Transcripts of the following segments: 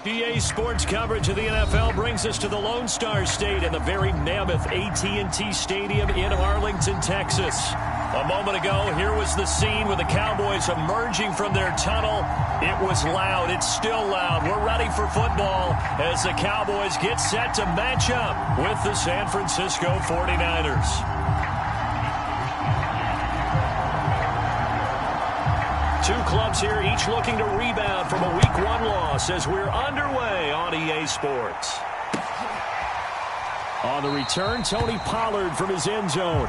EA Sports coverage of the NFL brings us to the Lone Star State and the very mammoth AT&T Stadium in Arlington, Texas. A moment ago, here was the scene with the Cowboys emerging from their tunnel. It was loud. It's still loud. We're ready for football as the Cowboys get set to match up with the San Francisco 49ers. Two clubs here, each looking to rebound from a Week 1 loss as we're underway on EA Sports. On the return, Tony Pollard from his end zone.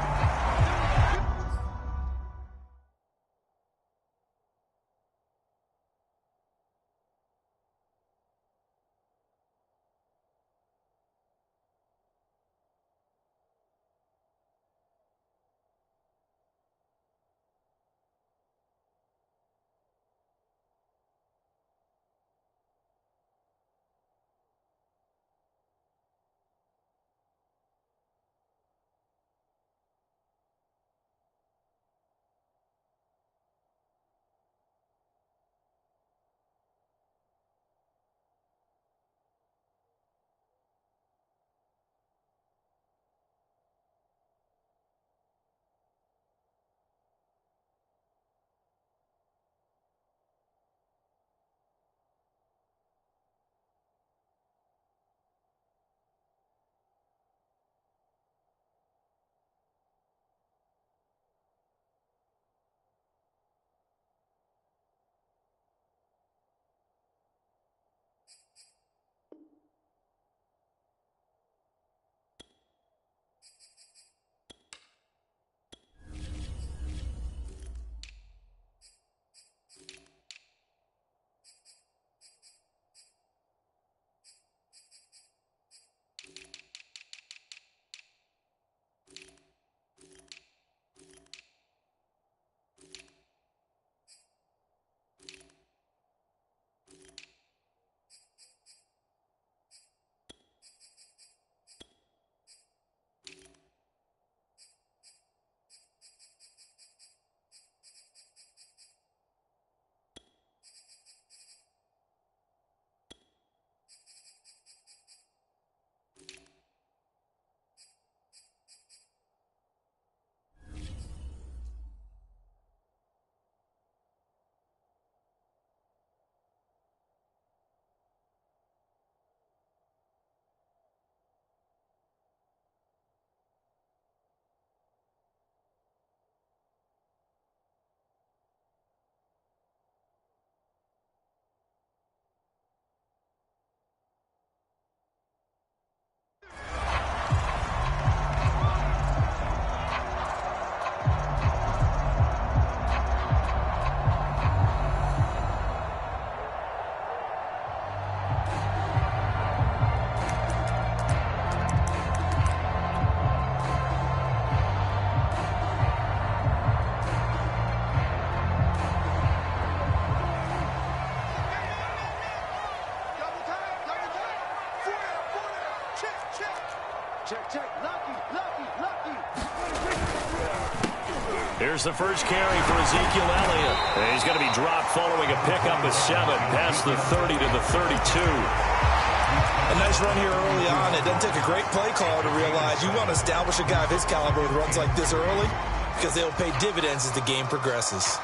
Here's the first carry for Ezekiel Elliott. And he's going to be dropped following a pickup of 7 past the 30 to the 32. A nice run here early on. It doesn't take a great play caller to realize you want to establish a guy of his caliber with runs like this early because they'll pay dividends as the game progresses.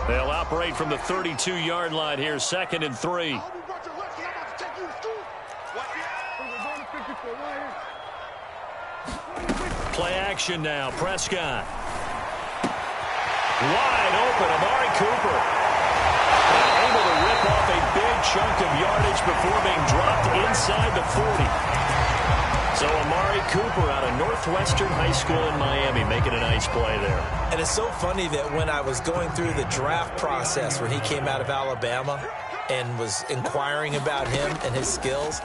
They'll operate from the 32-yard line here, 2nd and 3. Play action now. Prescott. Wide open. Amari Cooper. Able to rip off a big chunk of yardage before being dropped inside the 40. So Amari Cooper out of Northwestern High School in Miami making a nice play there. And it's so funny that when I was going through the draft process when he came out of Alabama and was inquiring about him and his skills,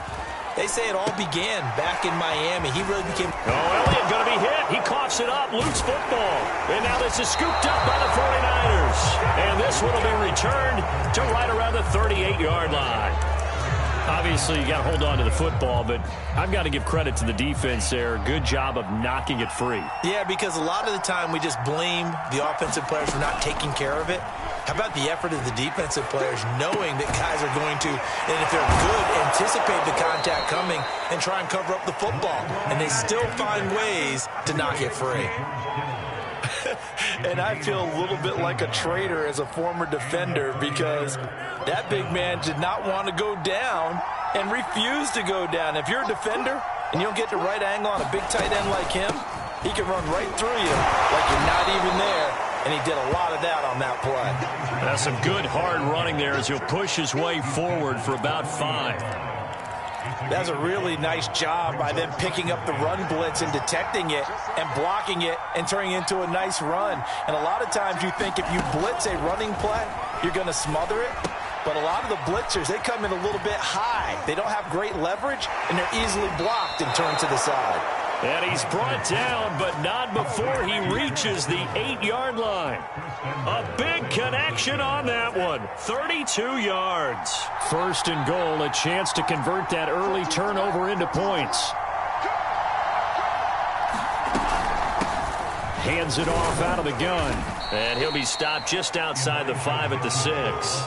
they say it all began back in Miami. He really became... Oh, Elliott going to be hit. He coughs it up. Loose football. And now this is scooped up by the 49ers. And this one will be returned to right around the 38-yard line. Obviously, you got to hold on to the football, but I've got to give credit to the defense there. Good job of knocking it free. Yeah, because a lot of the time we just blame the offensive players for not taking care of it. How about the effort of the defensive players knowing that guys are going to, and if they're good, anticipate the contact coming and try and cover up the football. And they still find ways to knock it free. And I feel a little bit like a traitor as a former defender because that big man did not want to go down and refused to go down. If you're a defender and you don't get the right angle on a big tight end like him, he can run right through you like you're not even there. And he did a lot of that on that play. That's some good hard running there as he'll push his way forward for about 5. That's a really nice job by them picking up the run blitz and detecting it and blocking it and turning it into a nice run. And a lot of times you think if you blitz a running play, you're going to smother it. But a lot of the blitzers, they come in a little bit high. They don't have great leverage, and they're easily blocked and turned to the side. And he's brought down, but not before he reaches the 8-yard line. A big connection on that one. 32 yards. 1st and goal, a chance to convert that early turnover into points. Hands it off out of the gun. And he'll be stopped just outside the 5 at the 6.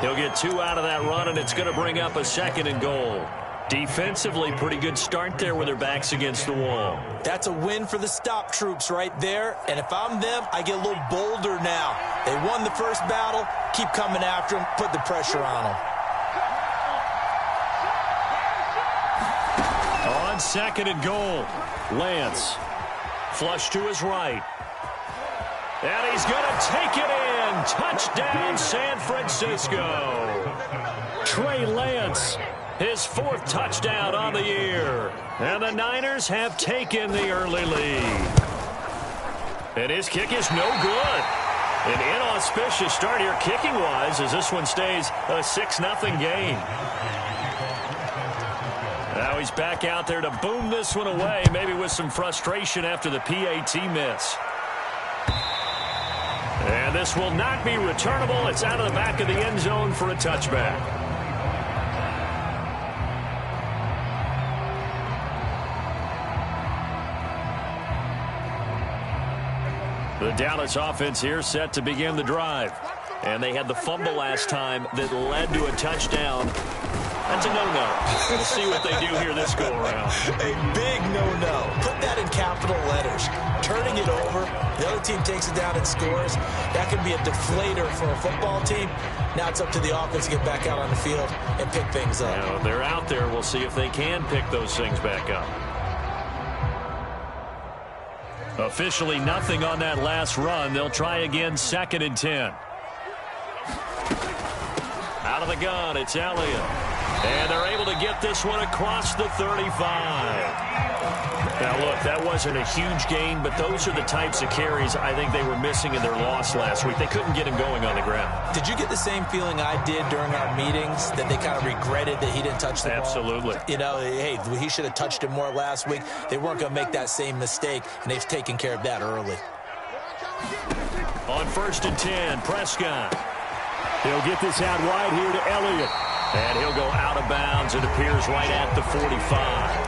He'll get 2 out of that run, and it's going to bring up a 2nd and goal. Defensively, pretty good start there with their backs against the wall. That's a win for the stop troops right there. And if I'm them, I get a little bolder now. They won the first battle. Keep coming after them. Put the pressure on them. On 2nd and goal, Lance. Flush to his right. And he's going to take it in. Touchdown, San Francisco. Trey Lance. His 4th touchdown on the year. And the Niners have taken the early lead. And his kick is no good. An inauspicious start here kicking-wise as this one stays a 6-0 game. Now he's back out there to boom this one away, maybe with some frustration after the PAT miss. And this will not be returnable. It's out of the back of the end zone for a touchback. The Dallas offense here set to begin the drive. And they had the fumble last time that led to a touchdown. That's a no-no. We'll see what they do here this go-around. A big no-no. Put that in capital letters. Turning it over, the other team takes it down and scores. That can be a deflator for a football team. Now it's up to the offense to get back out on the field and pick things up. Now, they're out there. We'll see if they can pick those things back up. Officially nothing on that last run. They'll try again 2nd and 10. Out of the gun, it's Elliott. And they're able to get this one across the 35. Now, look, that wasn't a huge gain, but those are the types of carries I think they were missing in their loss last week. They couldn't get him going on the ground. Did you get the same feeling I did during our meetings, that they kind of regretted that he didn't touch the ball? Absolutely. You know, hey, he should have touched it more last week. They weren't going to make that same mistake, and they've taken care of that early. On 1st and 10, Prescott. He'll get this out wide here to Elliott. And he'll go out of bounds. It appears right at the 45.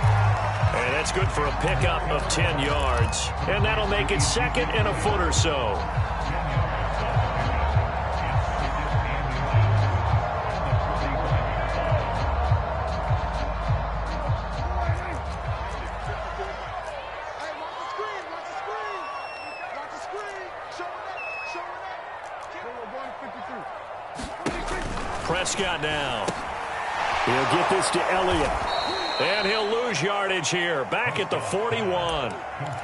And that's good for a pickup of 10 yards. And that'll make it 2nd and a foot or so. Prescott now. He'll get this to Elliott. And he'll lose yardage here. Back at the 41.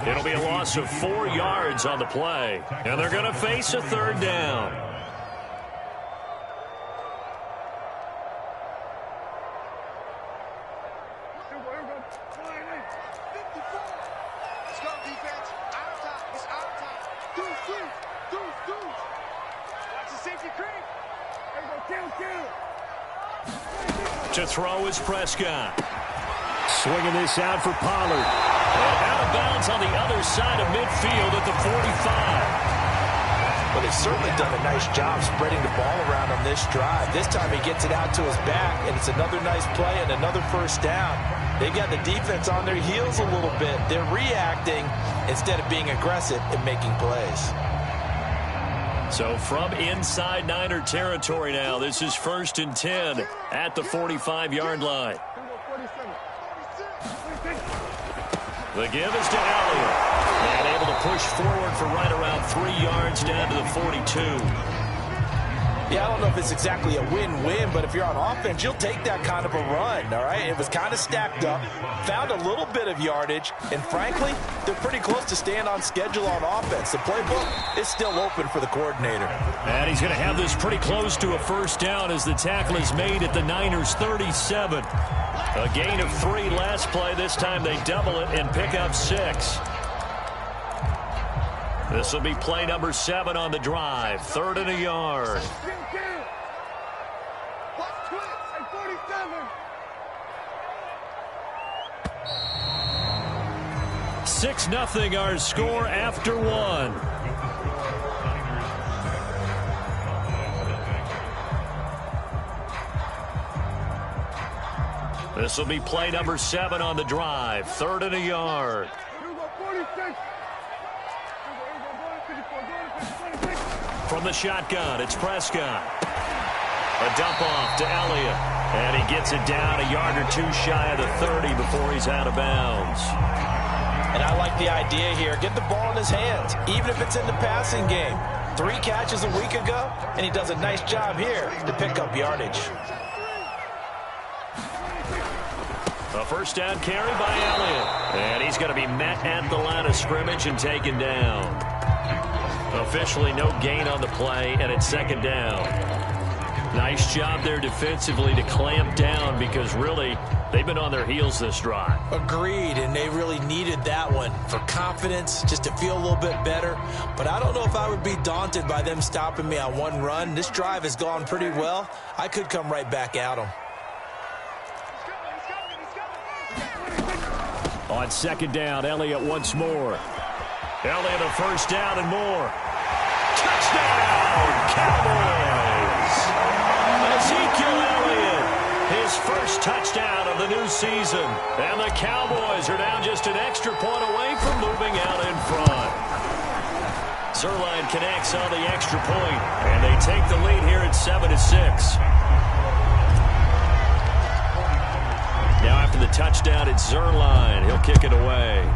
It'll be a loss of 4 yards on the play. And they're going to face a 3rd down. To throw is Prescott. Swinging this out for Pollard. And out of bounds on the other side of midfield at the 45. but has certainly done a nice job spreading the ball around on this drive. This time he gets it out to his back, and it's another nice play and another first down. They've got the defense on their heels a little bit. They're reacting instead of being aggressive and making plays. So from inside Niner territory now, this is 1st and 10 at the 45-yard line. The give is to Elliott. And able to push forward for right around 3 yards down to the 42. Yeah, I don't know if it's exactly a win-win, but if you're on offense, you'll take that kind of a run, all right? It was kind of stacked up, found a little bit of yardage, and frankly, they're pretty close to staying on schedule on offense. The playbook is still open for the coordinator. And he's going to have this pretty close to a first down as the tackle is made at the Niners' 37. A gain of 3 last play. This time they double it and pick up 6. This will be play number 7 on the drive. 3rd and a yard. 6-0 our score after 1. This will be play number 7 on the drive. 3rd and a yard. From the shotgun, it's Prescott. A dump off to Elliott. And he gets it down a yard or 2 shy of the 30 before he's out of bounds. And I like the idea here. Get the ball in his hands, even if it's in the passing game. 3 catches a week ago, and he does a nice job here to pick up yardage. A first down carry by Elliott. And he's going to be met at the line of scrimmage and taken down. Officially no gain on the play, and it's 2nd down. Nice job there defensively to clamp down because really they've been on their heels this drive. Agreed, and they really needed that one for confidence, just to feel a little bit better. But I don't know if I would be daunted by them stopping me on one run. This drive has gone pretty well. I could come right back at them. On 2nd down, Elliott once more. Elliott a first down and more. Touchdown, Cowboys! Ezekiel Elliott, his first touchdown of the new season. And the Cowboys are now just an extra point away from moving out in front. Zuerlein connects on the extra point, and they take the lead here at 7-6. Now after the touchdown, it's Zuerlein. He'll kick it away.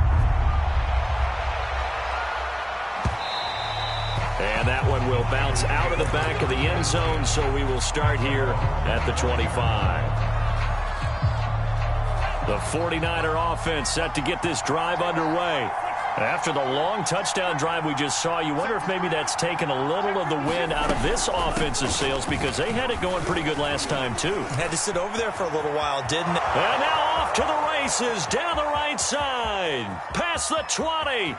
And that one will bounce out of the back of the end zone, so we will start here at the 25. The 49er offense set to get this drive underway. After the long touchdown drive we just saw, you wonder if maybe that's taken a little of the wind out of this offensive sails because they had it going pretty good last time, too. Had to sit over there for a little while, didn't it? And now off to the races, down the right side, past the 20.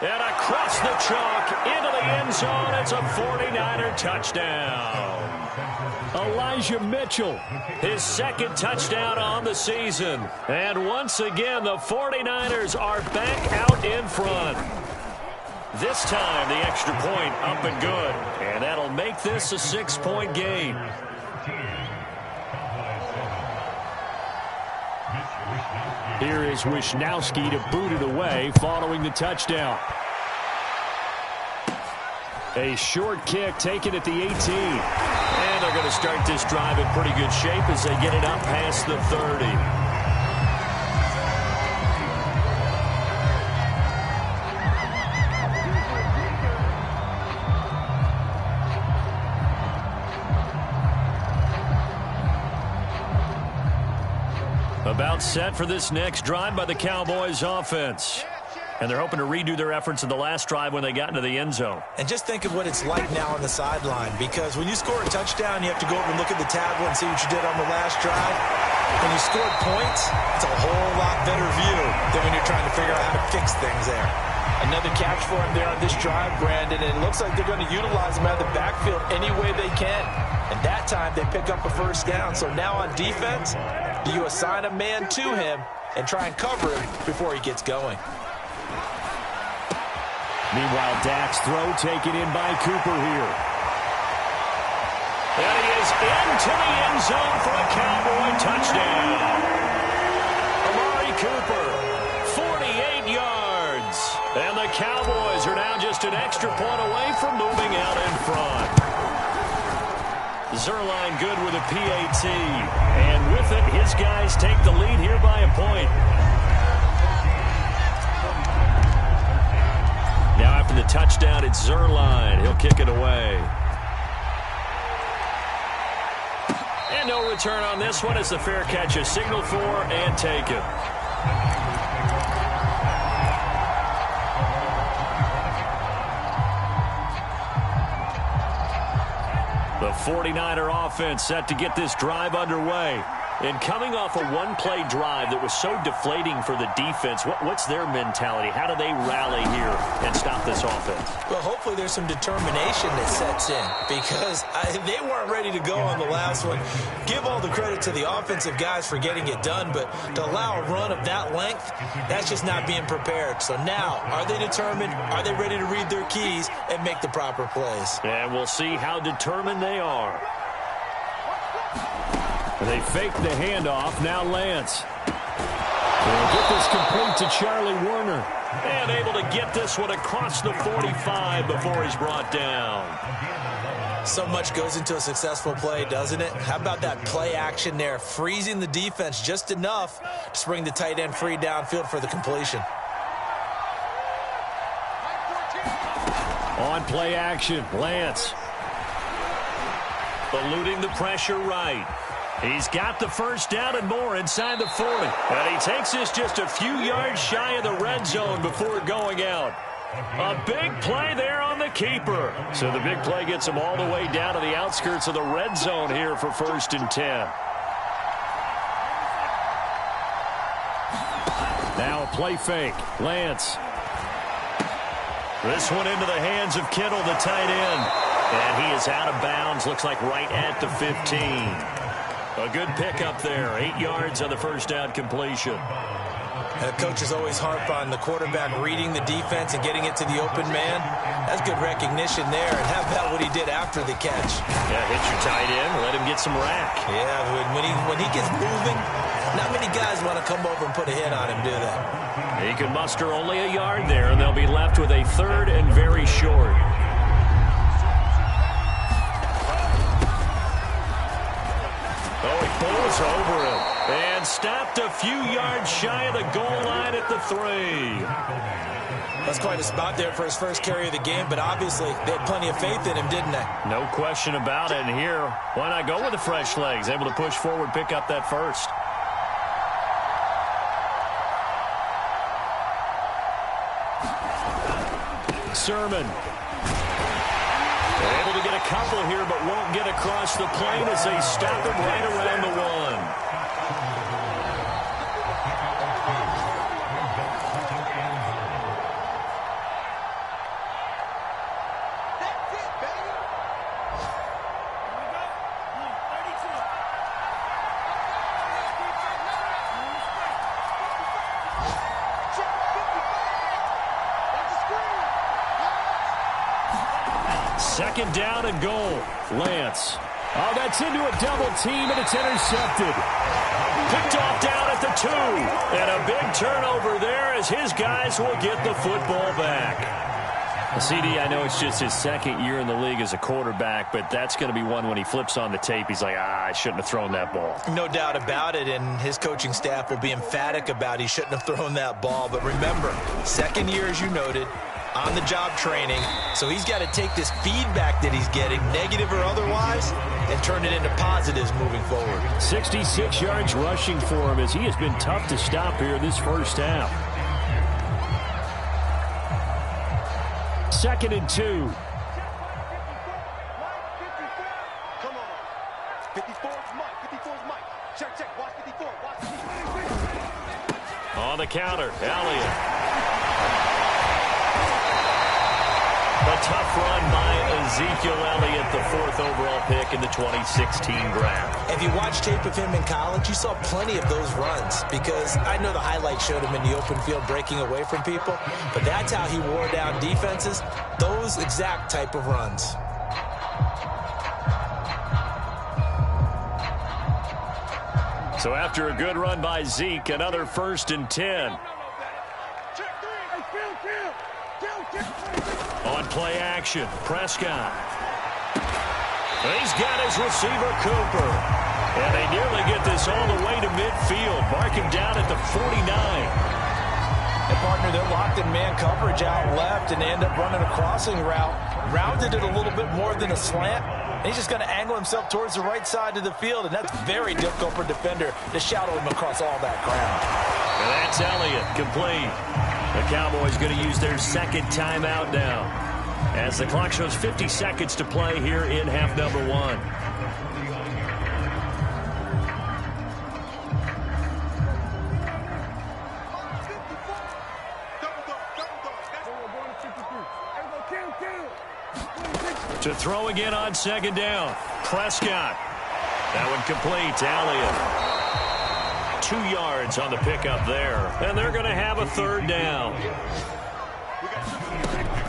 And across the chalk, into the end zone, it's a 49er touchdown. Elijah Mitchell, his 2nd touchdown on the season. And once again, the 49ers are back out in front. This time, the extra point up and good. And that'll make this a 6-point game. Here is Wisnowski to boot it away following the touchdown. A short kick taken at the 18. And they're going to start this drive in pretty good shape as they get it up past the 30. About set for this next drive by the Cowboys offense. And they're hoping to redo their efforts in the last drive when they got into the end zone. And just think of what it's like now on the sideline, because when you score a touchdown, you have to go over and look at the tablet and see what you did on the last drive. When you scored points, it's a whole lot better view than when you're trying to figure out how to fix things there. Another catch for him there on this drive, Brandon, and it looks like they're going to utilize him out of the backfield any way they can. And that time they pick up a first down. So now on defense, do you assign a man to him and try and cover him before he gets going? Meanwhile, Dak's throw taken in by Cooper here. And he is into the end zone for a Cowboy touchdown. Amari Cooper, 48 yards. And the Cowboys are now just an extra point away from moving out in front. Zuerlein good with a PAT. And with it, his guys take the lead here by a point. Now after the touchdown, it's Zuerlein. He'll kick it away. And no return on this one as the fair catch is signaled for and taken. The 49er offense set to get this drive underway. And coming off a one-play drive that was so deflating for the defense, what's their mentality? How do they rally here and stop this offense? Well, hopefully there's some determination that sets in because they weren't ready to go on the last one. Give all the credit to the offensive guys for getting it done, but to allow a run of that length, that's just not being prepared. So now, are they determined? Are they ready to read their keys and make the proper plays? And we'll see how determined they are. They fake the handoff. Now Lance. They'll get this complete to Charlie Woerner. And able to get this one across the 45 before he's brought down. So much goes into a successful play, doesn't it? How about that play action there? Freezing the defense just enough to spring the tight end free downfield for the completion. On play action, Lance. Eluding the pressure right. He's got the first down and more inside the 40. And he takes this just a few yards shy of the red zone before going out. A big play there on the keeper. So the big play gets him all the way down to the outskirts of the red zone here for 1st and 10. Now a play fake. Lance. This one into the hands of Kittle, the tight end. And he is out of bounds, looks like right at the 15. A good pickup there, 8 yards on the first down completion. The coaches always harp on the quarterback reading the defense and getting it to the open man. That's good recognition there. And how about what he did after the catch? Yeah, hit your tight end, let him get some rack. Yeah, when he gets moving, not many guys want to come over and put a hit on him, do they? He can muster only a yard there, and they'll be left with a 3rd and very short. Oh, he pulls over him and stopped a few yards shy of the goal line at the 3. That's quite a spot there for his first carry of the game, but obviously they had plenty of faith in him, didn't they? No question about it. And here, why not go with the fresh legs? Able to push forward, pick up that first. Sermon. They're able to get a couple here, but won't get across the plane as they stop him right around the 1. Second down and goal. Lance. Oh, that's into a double team, and it's intercepted. Picked off down at the 2. And a big turnover there as his guys will get the football back. CD, I know it's just his 2nd year in the league as a quarterback, but that's going to be one when he flips on the tape. He's like, I shouldn't have thrown that ball. No doubt about it, and his coaching staff will be emphatic about he shouldn't have thrown that ball. But remember, 2nd year, as you noted, on-the-job training, so he's got to take this feedback that he's getting, negative or otherwise, and turn it into positives moving forward. 66 yards rushing for him as he has been tough to stop here this first half. 2nd and 2. Come on. 54's Mike. 54's Mike. Check. Watch 54. Watch 54. On the counter, Elliott. A tough run by Ezekiel Elliott, the 4th overall pick in the 2016 draft. If you watch tape of him in college, you saw plenty of those runs, because I know the highlights showed him in the open field breaking away from people, but that's how he wore down defenses, those exact type of runs. So after a good run by Zeke, another 1st and 10. On play action, Prescott. He's got his receiver, Cooper. And they nearly get this all the way to midfield. Mark him down at the 49. And partner, they're locked in man coverage out left, and they end up running a crossing route. Rounded it a little bit more than a slant. And he's just going to angle himself towards the right side of the field, and that's very difficult for a defender to shadow him across all that ground. And that's Elliott, complete. The Cowboys going to use their 2nd timeout now, as the clock shows 50 seconds to play here in half number 1. To throw again on 2nd down, Prescott. That one complete to Elliott. 2 yards on the pickup there, and they're going to have a 3rd down.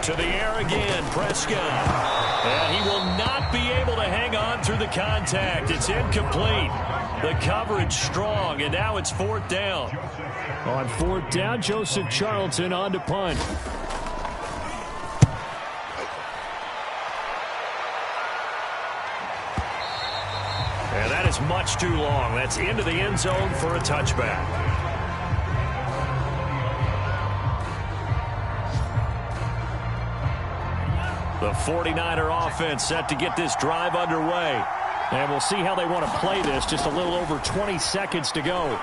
To the air again, Prescott. And he will not be able to hang on through the contact. It's incomplete. The coverage strong, and now it's 4th down. On 4th down, Joseph Charlton on to punt. And that is much too long. That's into the end zone for a touchback. The 49er offense set to get this drive underway. And we'll see how they want to play this. Just a little over 20 seconds to go.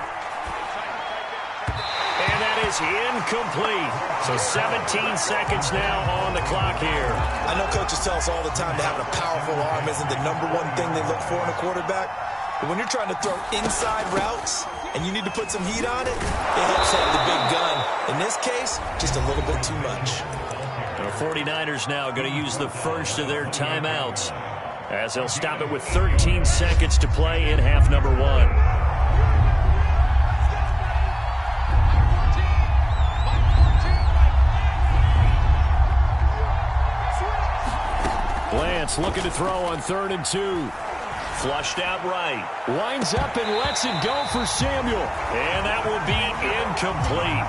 And that is incomplete. So 17 seconds now on the clock here. I know coaches tell us all the time that having a powerful arm isn't the #1 thing they look for in a quarterback. But when you're trying to throw inside routes and you need to put some heat on it, it helps have the big gun. In this case, just a little bit too much. The 49ers now going to use the first of their timeouts, as they'll stop it with 13 seconds to play in half number 1. Lance looking to throw on 3rd and 2. Flushed out right. Winds up and lets it go for Samuel. And that will be incomplete.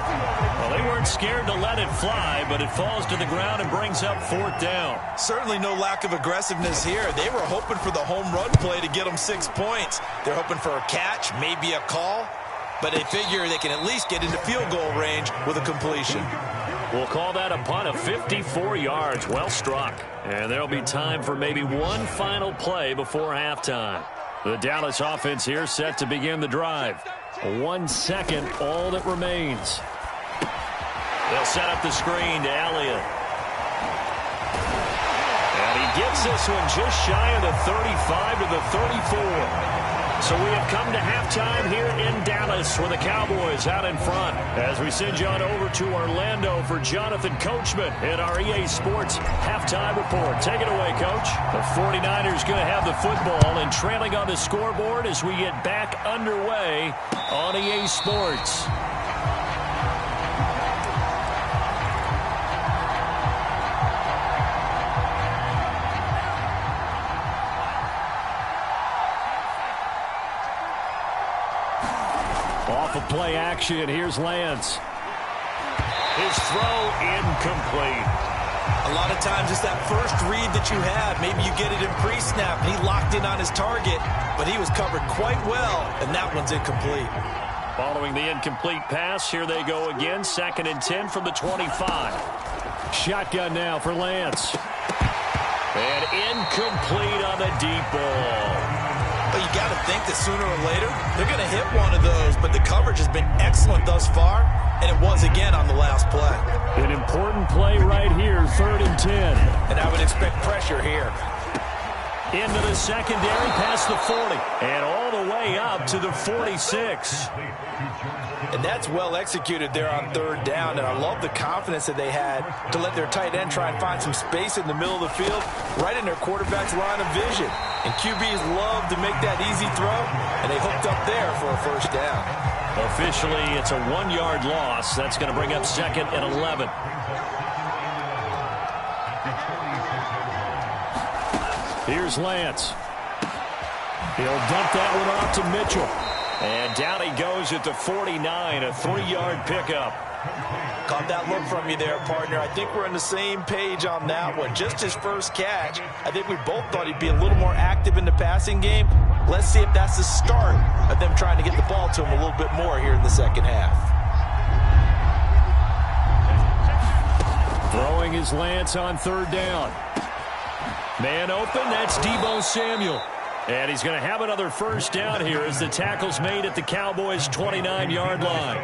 Well, they weren't scared to let it fly, but it falls to the ground and brings up 4th down. Certainly no lack of aggressiveness here. They were hoping for the home run play to get them 6 points. They're hoping for a catch, maybe a call, but they figure they can at least get into field goal range with a completion. We'll call that a punt of 54 yards. Well struck. And there'll be time for maybe one final play before halftime. The Dallas offense here set to begin the drive. 1 second, all that remains. They'll set up the screen to Elliott. And he gets this one just shy of the 35 to the 34. So we have come to halftime here in Dallas with the Cowboys out in front. As we send you on over to Orlando for Jonathan Coachman in our EA Sports Halftime Report. Take it away, Coach. The 49ers going to have the football and trailing on the scoreboard as we get back underway on EA Sports. Off of play action, here's Lance. His throw incomplete. A lot of times it's that first read that you have. Maybe you get it in pre-snap, and he locked in on his target, but he was covered quite well, and that one's incomplete. Following the incomplete pass, here they go again. 2nd and 10 from the 25. Shotgun now for Lance. And incomplete on the deep ball. But you got to think that sooner or later, they're going to hit one of those. But the coverage has been excellent thus far, and it was again on the last play. An important play right here, 3rd and 10. And I would expect pressure here. Into the secondary, past the 40, and all the way up to the 46. And that's well executed there on third down, and I love the confidence that they had to let their tight end try and find some space in the middle of the field, right in their quarterback's line of vision. And QBs love to make that easy throw, and they hooked up there for a first down. Officially, it's a 1-yard loss. That's going to bring up 2nd and 11. Here's Lance. He'll dump that one off to Mitchell. And down he goes at the 49, a 3-yard pickup. Caught that look from you there, partner. I think we're on the same page on that one. Just his first catch. I think we both thought he'd be a little more active in the passing game. Let's see if that's the start of them trying to get the ball to him a little bit more here in the second half. Throwing is Lance on third down. Man open, that's Deebo Samuel. And he's going to have another first down here as the tackle's made at the Cowboys' 29-yard line.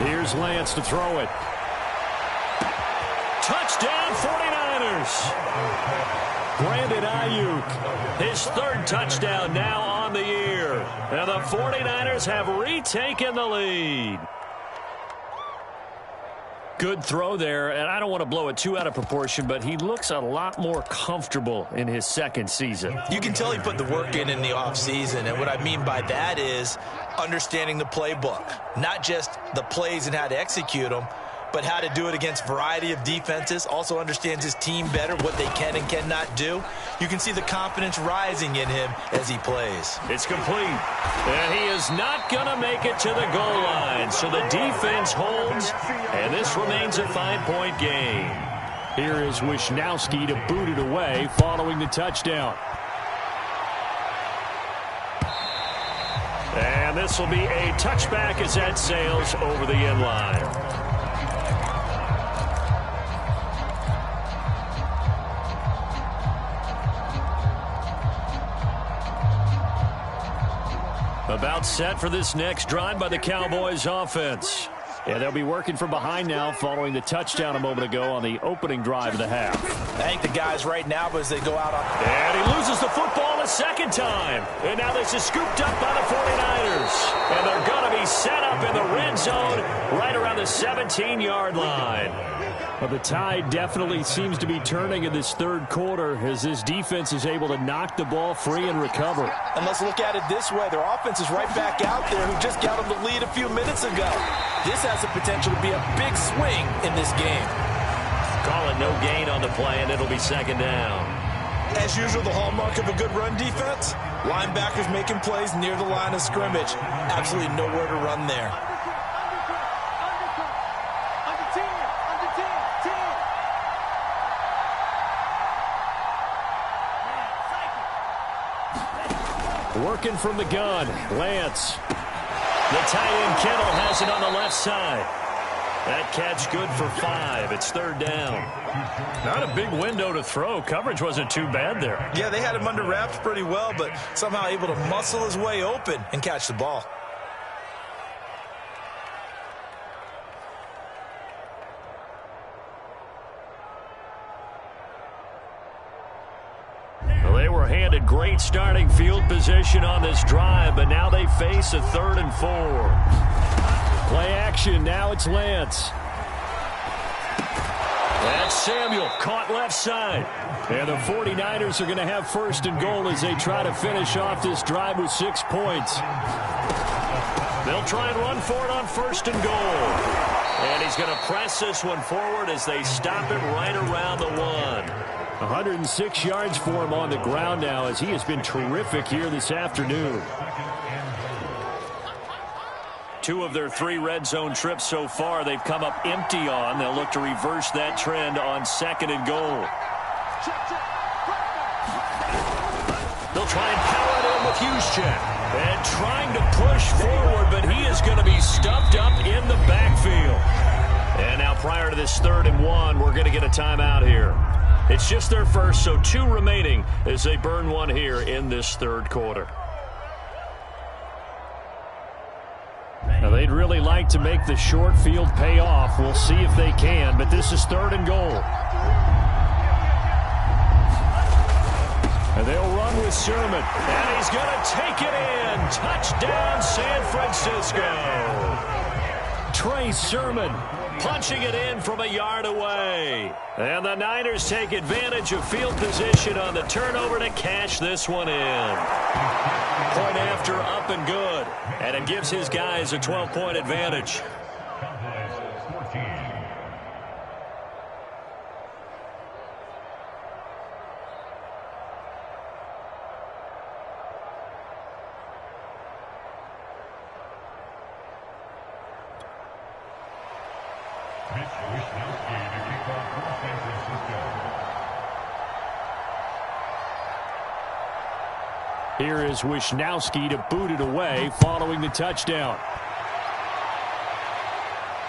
Here's Lance to throw it. Touchdown 49ers. Brandon Ayuk, his 3rd touchdown now on the year. And the 49ers have retaken the lead. Good throw there, and I don't want to blow it too out of proportion, but he looks a lot more comfortable in his 2nd season. You can tell he put the work in the offseason, and what I mean by that is understanding the playbook. Not just the plays and how to execute them, but how to do it against a variety of defenses. Also understands his team better, what they can and cannot do. You can see the confidence rising in him as he plays. It's complete. And he is not going to make it to the goal line. So the defense holds, and this remains a 5-point game. Here is Wisnowski to boot it away following the touchdown. And this will be a touchback as that sails over the end line. About set for this next drive by the Cowboys offense. Yeah, they'll be working from behind now following the touchdown a moment ago on the opening drive of the half. I think the guys right now as they go out on... And he loses the football a second time. And now this is scooped up by the 49ers. And they're going to be set up in the red zone right around the 17-yard line. Well, the tide definitely seems to be turning in this 3rd quarter as this defense is able to knock the ball free and recover. And let's look at it this way. Their offense is right back out there who just got them the lead a few minutes ago. This has the potential to be a big swing in this game. Call it no gain on the play, and it'll be 2nd down. As usual, the hallmark of a good run defense, linebackers making plays near the line of scrimmage. Absolutely nowhere to run there. Working from the gun, Lance. The tight end Kittle has it on the left side. That catch good for 5. It's 3rd down. Not a big window to throw. Coverage wasn't too bad there. Yeah, they had him under wraps pretty well, but somehow able to muscle his way open and catch the ball. Handed great starting field position on this drive, but now they face a 3rd and 4. Play action. Now it's Lance. That's Samuel caught left side. And the 49ers are going to have 1st and goal as they try to finish off this drive with 6 points. They'll try and run for it on 1st and goal. And he's going to press this one forward as they stop it right around the 1. 106 yards for him on the ground now as he has been terrific here this afternoon. 2 of their 3 red zone trips so far they've come up empty on. They'll look to reverse that trend on 2nd and goal. They'll try and power it in with Juszczyk. And trying to push forward, but he is going to be stuffed up in the backfield. And now prior to this 3rd and 1, we're going to get a timeout here. It's just their first, so 2 remaining as they burn one here in this 3rd quarter. Now, they'd really like to make the short field pay off. We'll see if they can, but this is 3rd and goal. And they'll run with Sermon. And he's going to take it in. Touchdown, San Francisco. Trey Sermon punching it in from a yard away. And the Niners take advantage of field position on the turnover to cash this one in. Point after, up and good. And it gives his guys a 12-point advantage. Here is Wisnowski to boot it away following the touchdown.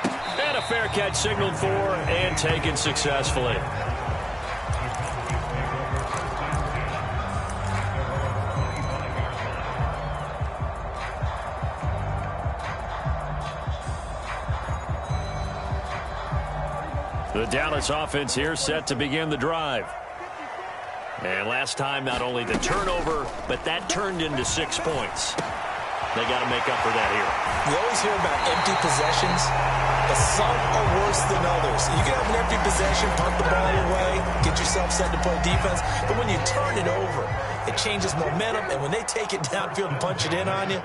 And a fair catch signaled for and taken successfully. The Dallas offense here set to begin the drive. And last time, not only the turnover, but that turned into 6 points. They got to make up for that here. We always hear about empty possessions, but some are worse than others. You can have an empty possession, punt the ball away, get yourself set to play defense, but when you turn it over, it changes momentum, and when they take it downfield and punch it in on you,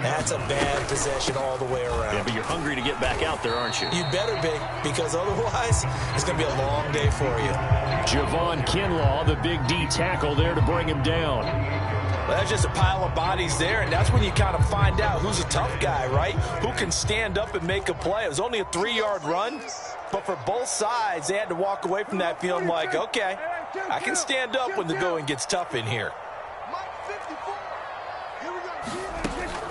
that's a bad possession all the way around. Yeah, but you're hungry to get back out there, aren't you? You better be, because otherwise, it's going to be a long day for you. Javon Kinlaw, the big D tackle there to bring him down. Well, that's just a pile of bodies there, and that's when you kind of find out who's a tough guy, right? Who can stand up and make a play. It was only a 3-yard run, but for both sides, they had to walk away from that feeling like, okay, I can stand up when the going gets tough in here.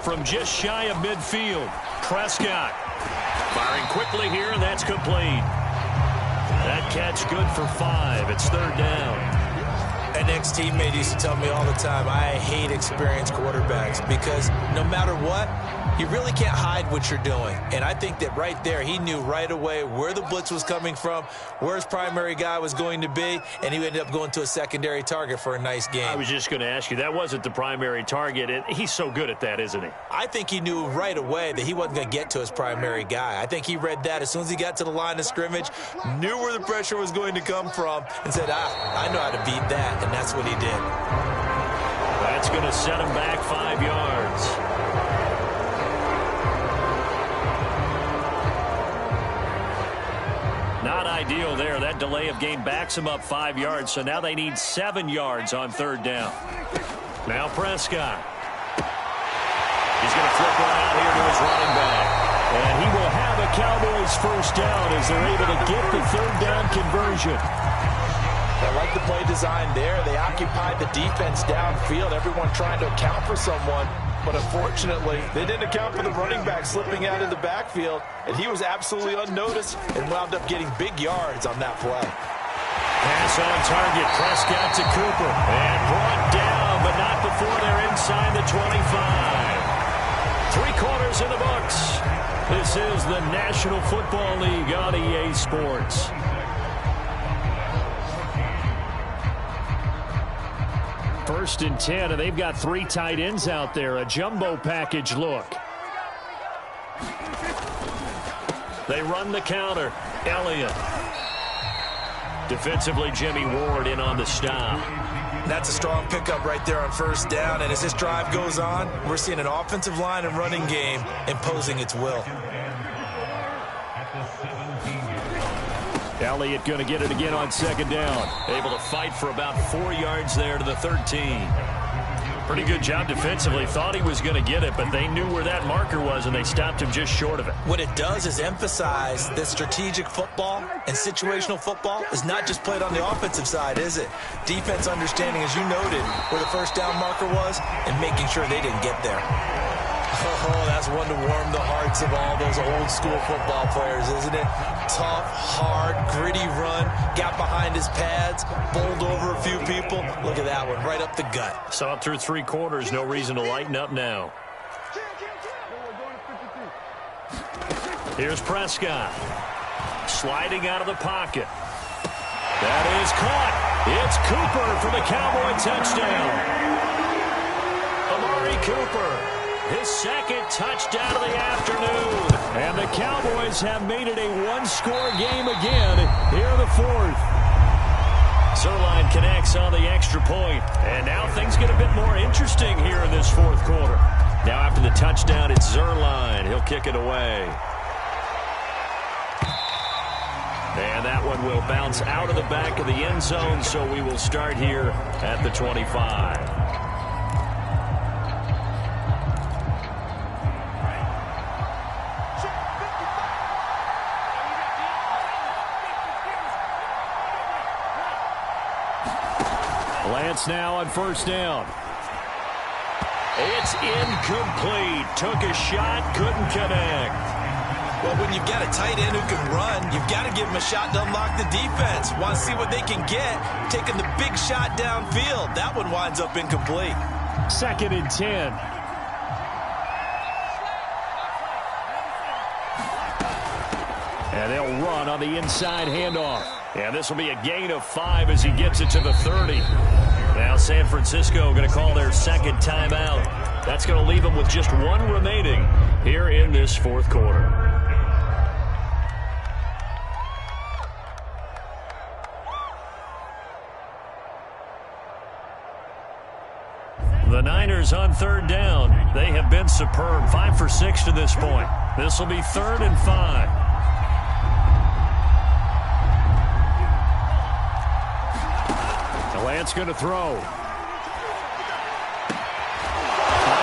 From just shy of midfield, Prescott firing quickly here, and that's complete. That catch good for 5. It's 3rd down. An ex-teammate used to tell me all the time, I hate experienced quarterbacks because no matter what, you really can't hide what you're doing. And I think that right there, he knew right away where the blitz was coming from, where his primary guy was going to be, and he ended up going to a secondary target for a nice game. I was just going to ask you, that wasn't the primary target. He's so good at that, isn't he? I think he knew right away that he wasn't going to get to his primary guy. I think he read that as soon as he got to the line of scrimmage, knew where the pressure was going to come from, and said, I know how to beat that, and that's what he did. That's going to set him back 5 yards. Not ideal there. That delay of game backs him up 5 yards, so now they need 7 yards on 3rd down. Now Prescott. He's going to flip one out here to his running back. And he will have a Cowboys 1st down as they're able to get the 3rd down conversion. I like the play design there. They occupied the defense downfield, everyone trying to account for someone. But unfortunately, they didn't account for the running back slipping out in the backfield, and he was absolutely unnoticed and wound up getting big yards on that play. Pass on target, Prescott to Cooper. And brought down, but not before they're inside the 25. 3 quarters in the books. This is the National Football League on EA Sports. First and 10, and they've got 3 tight ends out there. A jumbo package look. They run the counter. Elliott. Defensively, Jimmy Ward in on the stop. That's a strong pickup right there on 1st down. And as this drive goes on, we're seeing an offensive line and running game imposing its will. Elliott going to get it again on 2nd down. Able to fight for about 4 yards there to the 13. Pretty good job defensively. Thought he was going to get it, but they knew where that marker was, and they stopped him just short of it. What it does is emphasize that strategic football and situational football is not just played on the offensive side, is it? Defense understanding, as you noted, where the 1st down marker was and making sure they didn't get there. Oh, that's one to warm the hearts of all those old school football players, isn't it? Tough, hard, gritty run, got behind his pads, bowled over a few people. Look at that one, right up the gut. Saw it through 3 quarters, no reason to lighten up now. Here's Prescott. Sliding out of the pocket. That is caught. It's Cooper for the Cowboy touchdown. Amari Cooper, his second touchdown of the afternoon. And the Cowboys have made it a one-score game again here in the fourth. Zuerlein connects on the extra point. And now things get a bit more interesting here in this fourth quarter. Now after the touchdown, it's Zuerlein. He'll kick it away. And that one will bounce out of the back of the end zone, so we will start here at the 25. Lance now on first down. It's incomplete. Took a shot, couldn't connect. Well, when you've got a tight end who can run, you've got to give him a shot to unlock the defense. Want to see what they can get, taking the big shot downfield. That one winds up incomplete. 2nd and 10. And they'll run on the inside handoff. And this will be a gain of 5 as he gets it to the 30. Now San Francisco going to call their second timeout. That's going to leave them with just one remaining here in this fourth quarter. The Niners on third down. They have been superb. 5 for 6 to this point. This will be 3rd and 5. Lance going to throw.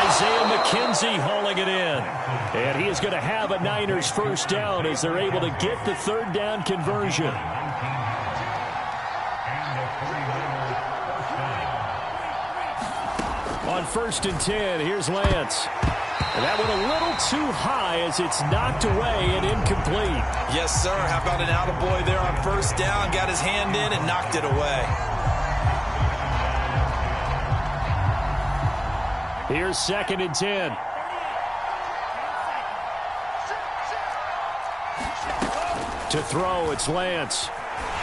Isaiah McKenzie hauling it in. And he is going to have a Niners first down as they're able to get the third down conversion. On 1st and 10, here's Lance. And that one a little too high as it's knocked away and incomplete. Yes, sir. How about an attaboy there on first down? Got his hand in and knocked it away. Here's 2nd and 10. To throw, it's Lance.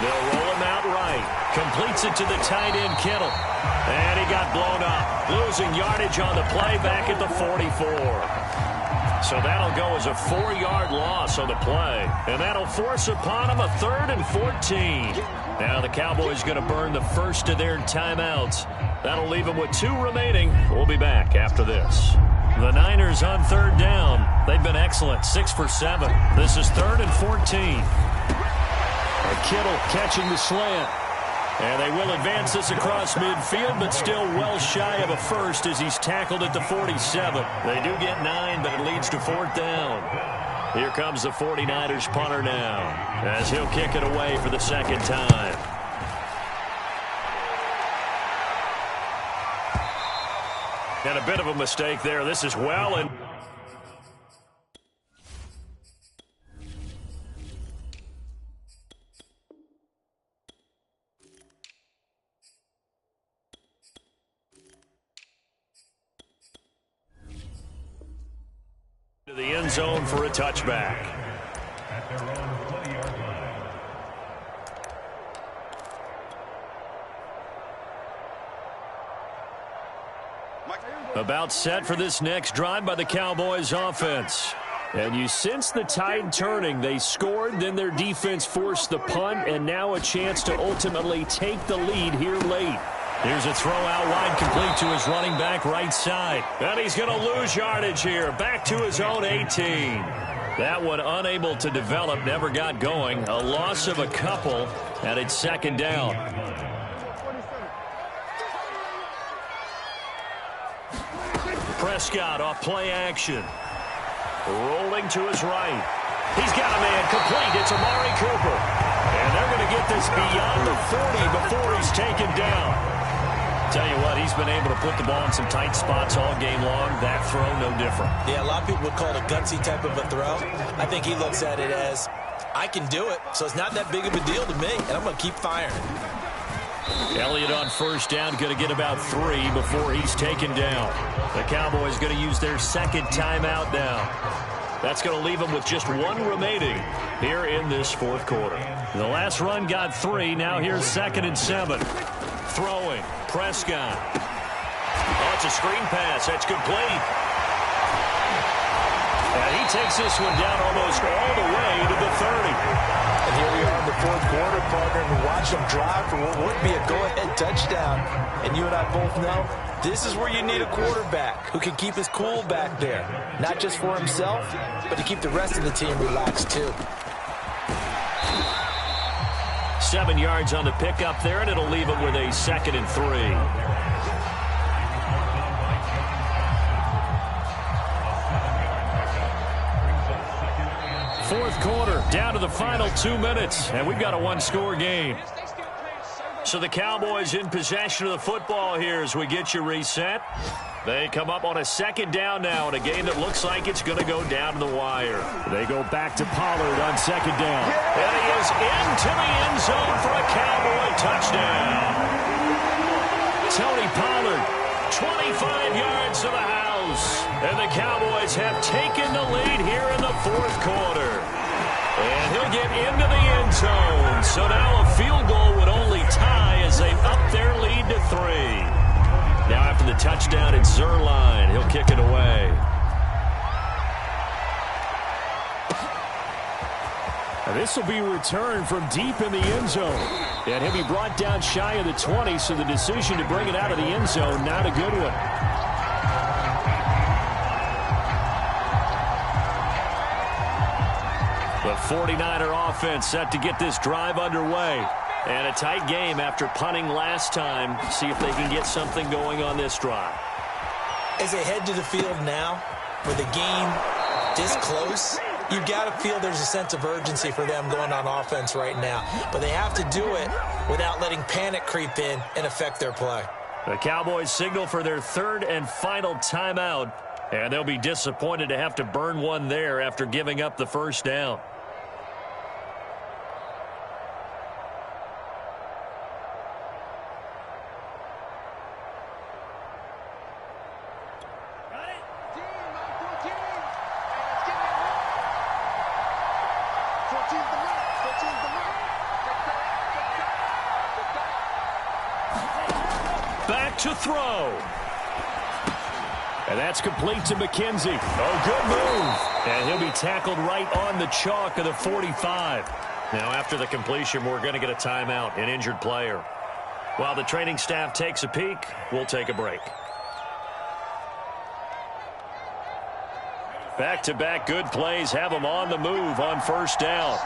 They'll roll him out right. Completes it to the tight end, Kittle. And he got blown up. Losing yardage on the play back at the 44. So that'll go as a 4-yard loss on the play. And that'll force upon him a 3rd and 14. Now the Cowboys going to burn the first of their timeouts. That'll leave them with 2 remaining. We'll be back after this. The Niners on third down. They've been excellent. 6 for 7. This is 3rd and 14. And Kittle catching the slant. And they will advance this across midfield, but still well shy of a first as he's tackled at the 47. They do get 9, but it leads to 4th down. Here comes the 49ers punter now as he'll kick it away for the second time. And a bit of a mistake there. This is well in. To the end zone for a touchback. About set for this next drive by the Cowboys offense. And you sense the tide turning. They scored, then their defense forced the punt, and now a chance to ultimately take the lead here late. Here's a throw out wide, complete to his running back right side. And he's going to lose yardage here. Back to his own 18. That one unable to develop, never got going. A loss of a couple, and it's 2nd down. Prescott off play action. Rolling to his right. He's got a man complete. It's Amari Cooper. And they're going to get this beyond the 40 before he's taken down. Tell you what, he's been able to put the ball in some tight spots all game long. That throw, no different. Yeah, a lot of people would call it a gutsy type of a throw. I think he looks at it as, I can do it, so it's not that big of a deal to me, and I'm going to keep firing. Elliott on first down, going to get about 3 before he's taken down. The Cowboys going to use their second timeout now. That's going to leave them with just one remaining here in this fourth quarter. The last run got 3. Now here's 2nd and 7. Throwing. Prescott. That's a screen pass. That's complete. And he takes this one down almost all the way to the 30. And here we are in the fourth quarter, partner, and watch them drive for what would be a go-ahead touchdown. And you and I both know this is where you need a quarterback who can keep his cool back there. Not just for himself, but to keep the rest of the team relaxed too. 7 yards on the pickup there, and it'll leave it with a 2nd and 3. Fourth quarter, down to the final 2 minutes, and we've got a one-score game. So the Cowboys in possession of the football here as we get you reset. They come up on a 2nd down now in a game that looks like it's going to go down to the wire. They go back to Pollard on 2nd down. And he is into the end zone for a Cowboy touchdown. Tony Pollard, 25 yards to the house. And the Cowboys have taken the lead here in the fourth quarter. And he'll get into the end zone. So now a field goal would only tie as they up their lead to 3. Now after the touchdown, it's Zuerlein. He'll kick it away. And this will be returned from deep in the end zone. And he'll be brought down shy of the 20, so the decision to bring it out of the end zone, not a good one. The 49er offense set to get this drive underway. And a tight game after punting last time. See if they can get something going on this drive. As they head to the field now, with the game this close, you've got to feel there's a sense of urgency for them going on offense right now. But they have to do it without letting panic creep in and affect their play. The Cowboys signal for their 3rd and final timeout. And they'll be disappointed to have to burn one there after giving up the first down. Back to throw. And that's complete to McKenzie. Oh, good move. And he'll be tackled right on the chalk of the 45. Now, after the completion, we're going to get a timeout, an injured player. While the training staff takes a peek, we'll take a break. Back-to-back good plays have them on the move on first down.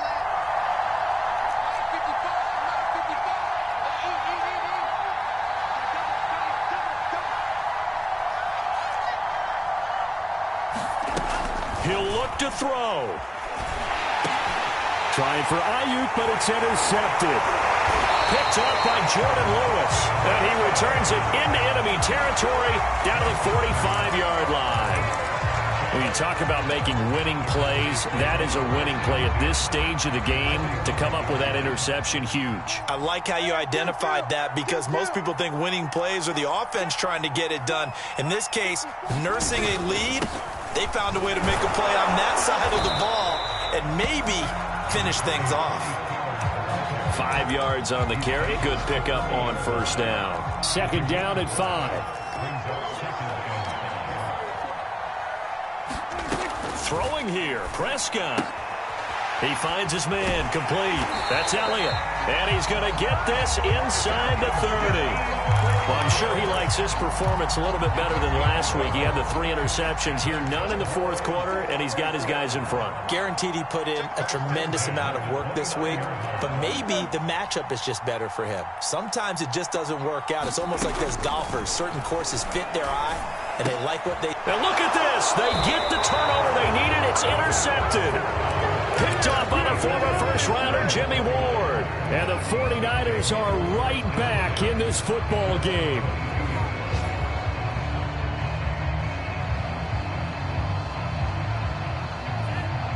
He'll look to throw. Trying for Ayuk, but it's intercepted. Picked up by Jordan Lewis. And he returns it into enemy territory down to the 45-yard line. When you talk about making winning plays, that is a winning play at this stage of the game. To come up with that interception, huge. I like how you identified that because most people think winning plays are the offense trying to get it done. In this case, nursing a lead, they found a way to make a play on that side of the ball and maybe finish things off. 5 yards on the carry. Good pickup on first down. 2nd down at 5. Throwing here, Prescott. He finds his man, complete. That's Elliott. And he's going to get this inside the 30. Well, I'm sure he likes his performance a little bit better than last week. He had the 3 interceptions here, none in the fourth quarter, and he's got his guys in front. Guaranteed he put in a tremendous amount of work this week, but maybe the matchup is just better for him. Sometimes it just doesn't work out. It's almost like those golfers. Certain courses fit their eye, and they like what they... Now look at this. They get the turnover they needed. It's intercepted. Picked up by the former first-rounder, Jimmy Ward. And the 49ers are right back in this football game.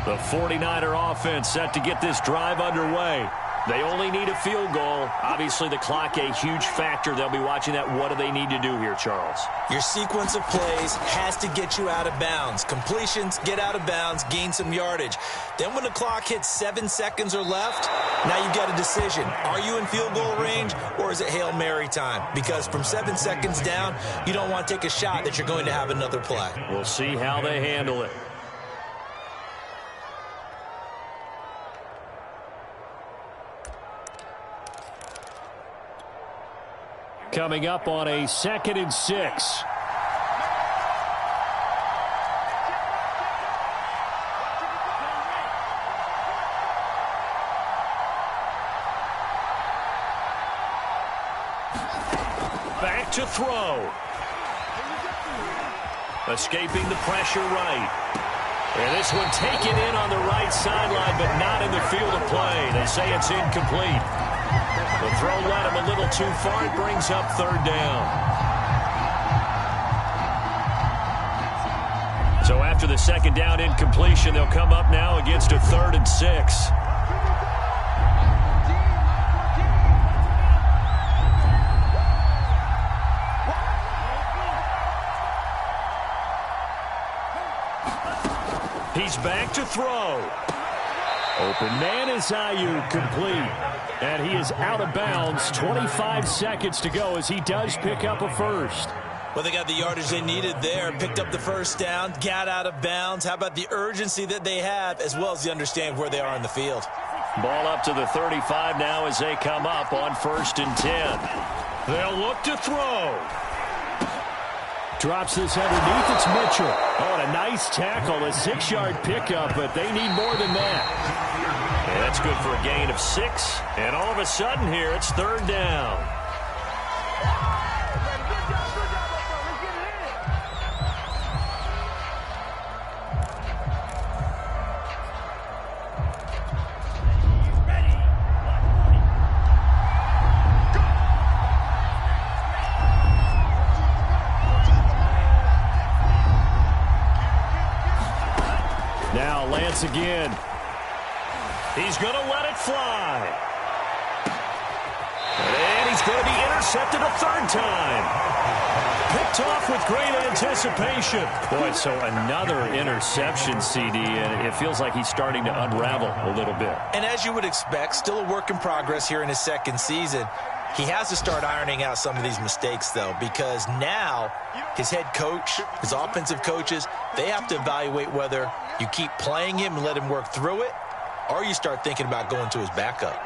The 49er offense set to get this drive underway. They only need a field goal. Obviously, the clock a huge factor. They'll be watching that. What do they need to do here, Charles? Your sequence of plays has to get you out of bounds. Completions, get out of bounds, gain some yardage. Then when the clock hits 7 seconds or left, now you've got a decision. Are you in field goal range, or is it Hail Mary time? Because from 7 seconds down, you don't want to take a shot that you're going to have another play. We'll see how they handle it. Coming up on a 2nd and 6. Back to throw. Escaping the pressure right. And this one taken in on the right sideline, but not in the field of play. They say it's incomplete. The throw led him a little too far. It brings up 3rd down. So after the 2nd down incompletion, they'll come up now against a 3rd and 6. He's back to throw. Open man is Ayuk, complete. And he is out of bounds. 25 seconds to go as he does pick up a first. Well, they got the yardage they needed there, picked up the first down, got out of bounds. How about the urgency that they have, as well as the understand where they are in the field? Ball up to the 35 now as they come up on 1st and 10. They'll look to throw. Drops this underneath. It's Mitchell. Oh, and a nice tackle, a 6-yard pickup, but they need more than that. And that's good for a gain of 6. And all of a sudden here, it's 3rd down. Now Lance again. He's going to let it fly. And he's going to be intercepted a 3rd time. Picked off with great anticipation. Boy, so another interception, CD, and it feels like he's starting to unravel a little bit. And as you would expect, still a work in progress here in his 2nd season. He has to start ironing out some of these mistakes, though, because now his head coach, his offensive coaches, they have to evaluate whether you keep playing him and let him work through it, or you start thinking about going to his backup.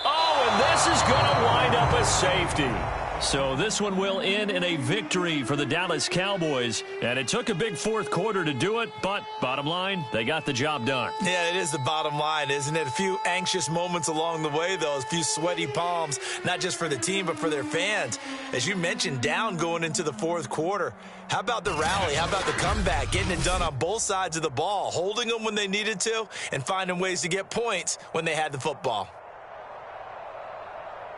Oh, and this is going to wind up a safety. So this one will end in a victory for the Dallas Cowboys. And it took a big 4th quarter to do it, but bottom line, they got the job done. Yeah, it is the bottom line, isn't it? A few anxious moments along the way, though. A few sweaty palms, not just for the team, but for their fans. As you mentioned, down going into the 4th quarter. How about the rally? How about the comeback? Getting it done on both sides of the ball, holding them when they needed to, and finding ways to get points when they had the football.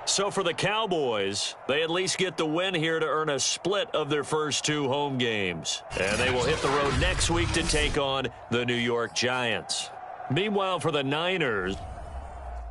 So for the Cowboys, they at least get the win here to earn a split of their first 2 home games. And they will hit the road next week to take on the New York Giants. Meanwhile, for the Niners,